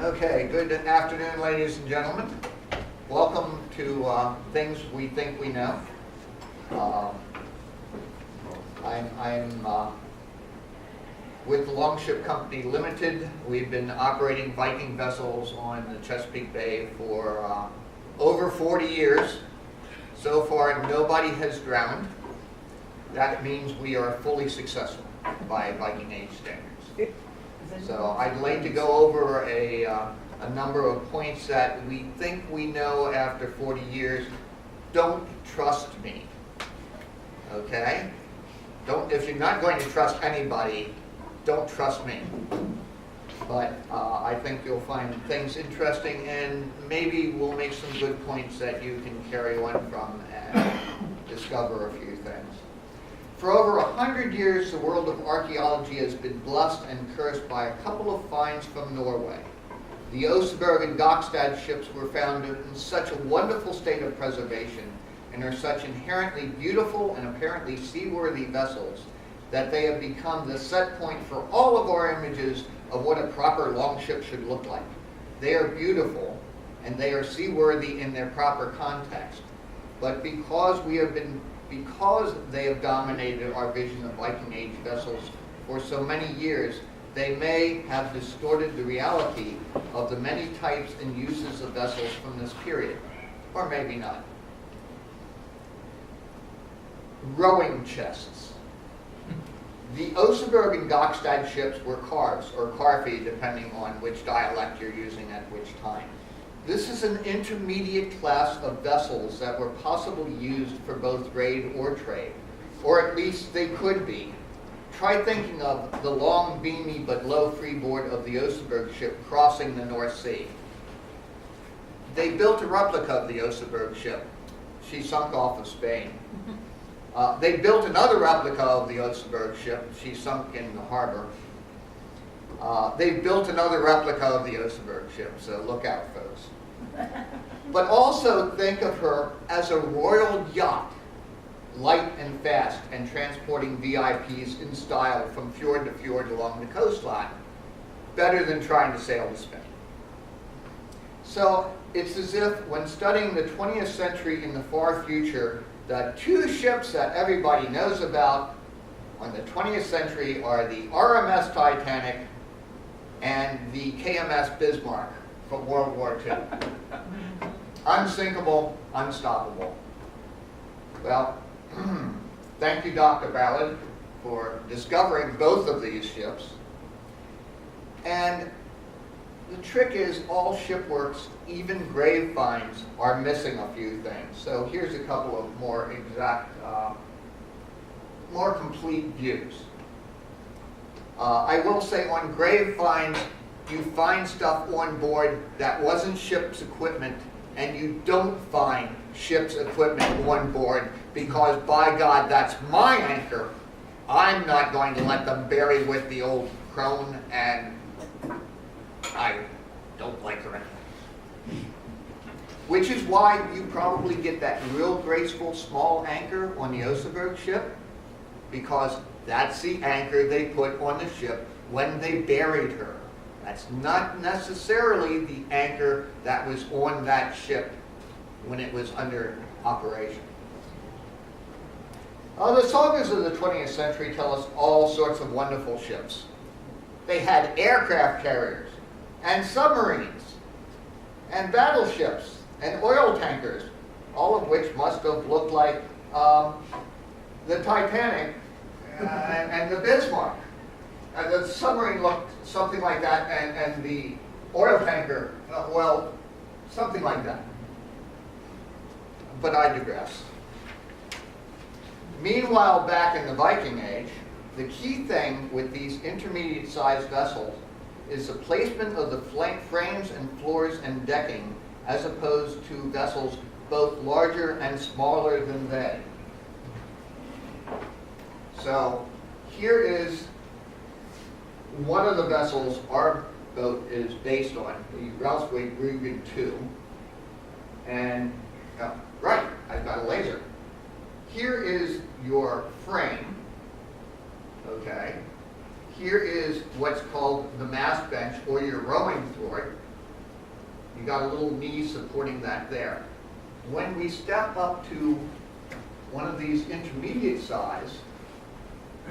Okay, good afternoon, ladies and gentlemen. Welcome to Things We Think We Know. I'm with the Longship Company Limited. We've been operating Viking vessels on the Chesapeake Bay for over 40 years. So far, nobody has drowned. That means we are fully successful by Viking age standards. So I'd like to go over a number of points that we think we know after 40 years. Don't trust me, okay? If you're not going to trust anybody, don't trust me. But I think you'll find things interesting, and maybe we'll make some good points that you can carry on from and discover a few things. For over 100 years, the world of archaeology has been blessed and cursed by a couple of finds from Norway. The Oseberg and Gokstad ships were found in such a wonderful state of preservation and are such inherently beautiful and apparently seaworthy vessels that they have become the set point for all of our images of what a proper longship should look like. They are beautiful and they are seaworthy in their proper context. But because they have dominated our vision of Viking Age vessels for so many years, they may have distorted the reality of the many types and uses of vessels from this period, or maybe not. Rowing chests. The Oseberg and Gokstad ships were carves, or carfi, depending on which dialect you're using at which time. This is an intermediate class of vessels that were possibly used for both raid or trade, or at least they could be. Try thinking of the long, beamy, but low freeboard of the Oseberg ship crossing the North Sea. They built a replica of the Oseberg ship. She sunk off of Spain. They built another replica of the Oseberg ship. She sunk in the harbor. They built another replica of the Oseberg ship, so look out, folks. But also think of her as a royal yacht, light and fast, and transporting VIPs in style from fjord to fjord along the coastline. Better than trying to sail to Spain. So it's as if when studying the 20th century in the far future, the two ships that everybody knows about on the 20th century are the RMS Titanic and the KMS Bismarck from World War II. Unsinkable, unstoppable. Well, thank you, Dr. Ballard, for discovering both of these ships. And the trick is all shipworks, even grave finds, are missing a few things. So here's a couple of more exact, more complete views. I will say on grave finds, you find stuff on board that wasn't ship's equipment, and you don't find ship's equipment on board because, by God, that's my anchor. I'm not going to let them bury with the old crone, and I don't like her anyway. Which is why you probably get that real graceful small anchor on the Oseberg ship, because that's the anchor they put on the ship when they buried her. That's not necessarily the anchor that was on that ship when it was under operation. The sagas of the 20th century tell us all sorts of wonderful ships. They had aircraft carriers, and submarines, and battleships, and oil tankers, all of which must have looked like the Titanic and the Bismarck. The submarine looked something like that, and the oil tanker, well, something like that. But I digress. Meanwhile, back in the Viking Age, the key thing with these intermediate-sized vessels is the placement of the frames and floors and decking, as opposed to vessels both larger and smaller than they. So here is one of the vessels our boat is based on, the Rausweg Rugen II. And, right, I've got a laser. Here is your frame, okay? Here is what's called the mast bench, or your rowing thwart. You got a little knee supporting that there. When we step up to one of these intermediate size,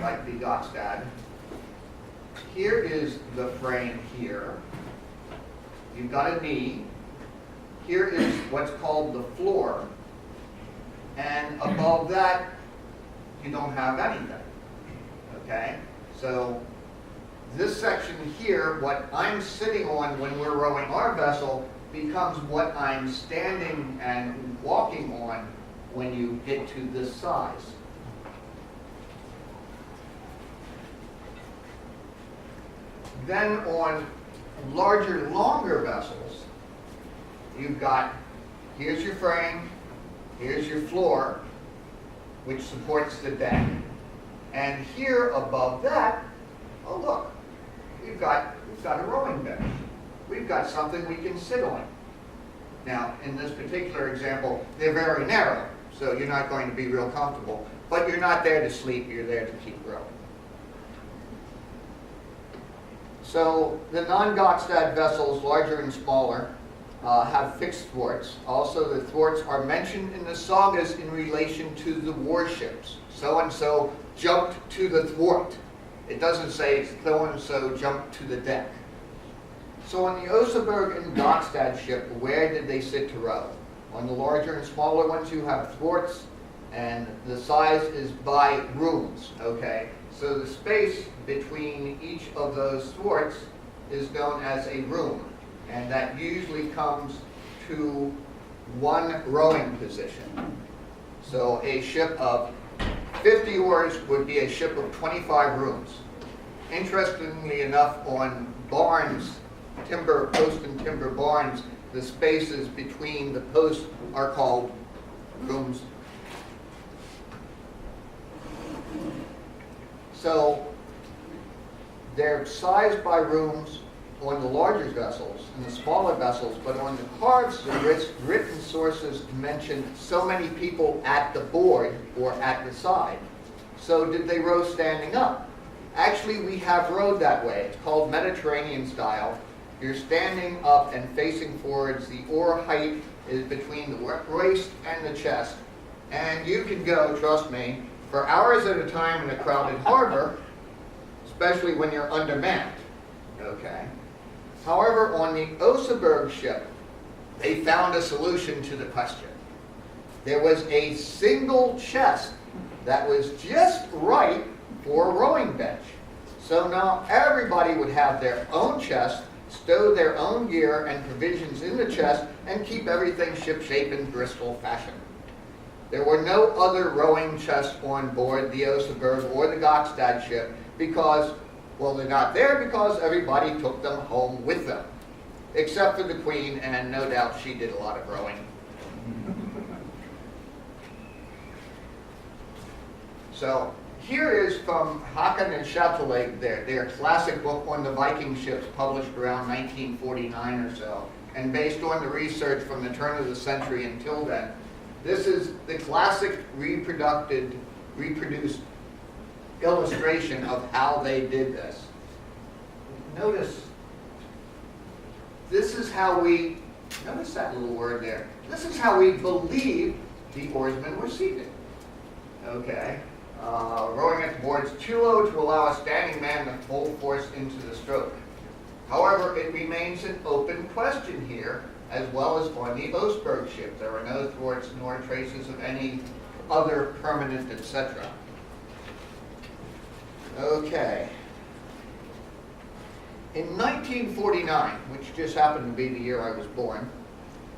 like the Gotstad, here is the frame here. You've got a knee. Here is what's called the floor. And above that, you don't have anything. Okay? So this section here, what I'm sitting on when we're rowing our vessel, becomes what I'm standing and walking on when you get to this size. Then on larger, longer vessels, you've got, here's your frame, here's your floor, which supports the deck. And here above that, oh look, we've got a rowing bench. We've got something we can sit on. Now, in this particular example, they're very narrow, so you're not going to be real comfortable. But you're not there to sleep, you're there to keep rowing. So the non-Gotstad vessels, larger and smaller, have fixed thwarts. Also, the thwarts are mentioned in the sagas in relation to the warships. So-and-so jumped to the thwart. It doesn't say so-and-so jumped to the deck. So on the Oseberg and Gotstad ship, where did they sit to row? On the larger and smaller ones, you have thwarts, and the size is by rooms, okay? So the space between each of those thwarts is known as a room, and that usually comes to one rowing position. So a ship of 50 oars would be a ship of 25 rooms. Interestingly enough, on barns, timber, post and timber barns, the spaces between the posts are called rooms. So they're sized by rooms on the larger vessels and the smaller vessels, but on the cards, the written sources mention so many people at the board or at the side. So did they row standing up? Actually, we have rowed that way. It's called Mediterranean style. You're standing up and facing forwards. The oar height is between the waist and the chest. And you can go, trust me, for hours at a time in a crowded harbor, especially when you're undermanned. Okay. However, on the Oseberg ship, they found a solution to the question. There was a single chest that was just right for a rowing bench. So now everybody would have their own chest, stow their own gear and provisions in the chest, and keep everything shipshape in Bristol fashion. There were no other rowing chests on board the Oseberg or the Gotstad ship because, well, they're not there because everybody took them home with them, except for the Queen, and no doubt she did a lot of rowing. So here is from Haken and Chatelet, their classic book on the Viking ships, published around 1949 or so, and based on the research from the turn of the century until then. This is the classic reproduced illustration of how they did this. Notice, this is how we, notice that little word there. This is how we believe the oarsmen were seated. Okay. Rowing at the boards too low to allow a standing man to full force into the stroke. However, it remains an open question here, as well as on the Oseberg ship. There are no thwarts nor traces of any other permanent, etc. Okay. In 1949, which just happened to be the year I was born,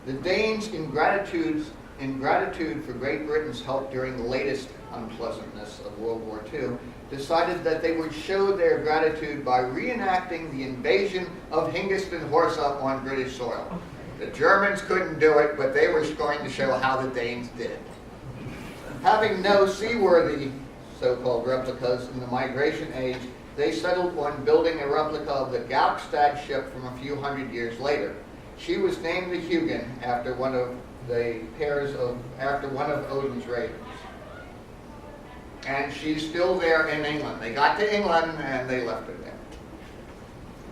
the Danes, in gratitude for Great Britain's help during the latest unpleasantness of World War II, decided that they would show their gratitude by reenacting the invasion of Hengist and Horsa on British soil. The Germans couldn't do it, but they were going to show how the Danes did it. Having no seaworthy so-called replicas in the migration age, they settled on building a replica of the Gotstad ship from a few hundred years later. She was named the Hugin after one of Odin's ravens. And she's still there in England. They got to England and they left her there.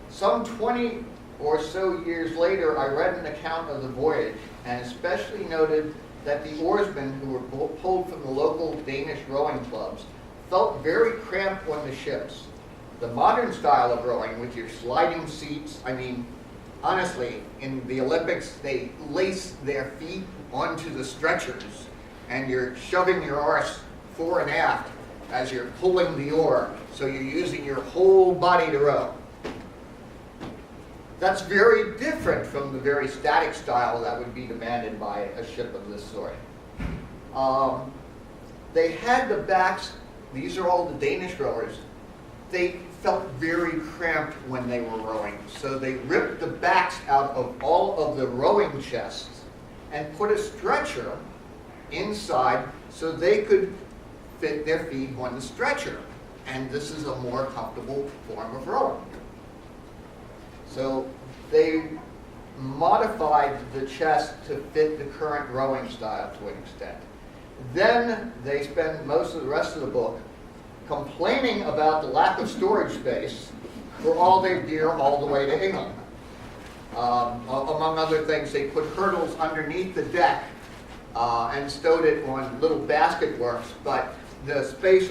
Some 20 or so years later, I read an account of the voyage and especially noted that the oarsmen who were pulled from the local Danish rowing clubs felt very cramped on the ships. The modern style of rowing, with your sliding seats, I mean, honestly, in the Olympics, they lace their feet onto the stretchers and you're shoving your arse fore and aft as you're pulling the oar, so you're using your whole body to row. That's very different from the very static style that would be demanded by a ship of this sort. They had the backs, these are all the Danish rowers, they felt very cramped when they were rowing, so they ripped the backs out of all of the rowing chests and put a stretcher inside so they could fit their feet on the stretcher. And this is a more comfortable form of rowing. So they modified the chest to fit the current rowing style to an extent. Then they spend most of the rest of the book complaining about the lack of storage space for all their gear all the way to England. Among other things, they put hurdles underneath the deck and stowed it on little basket works, but the space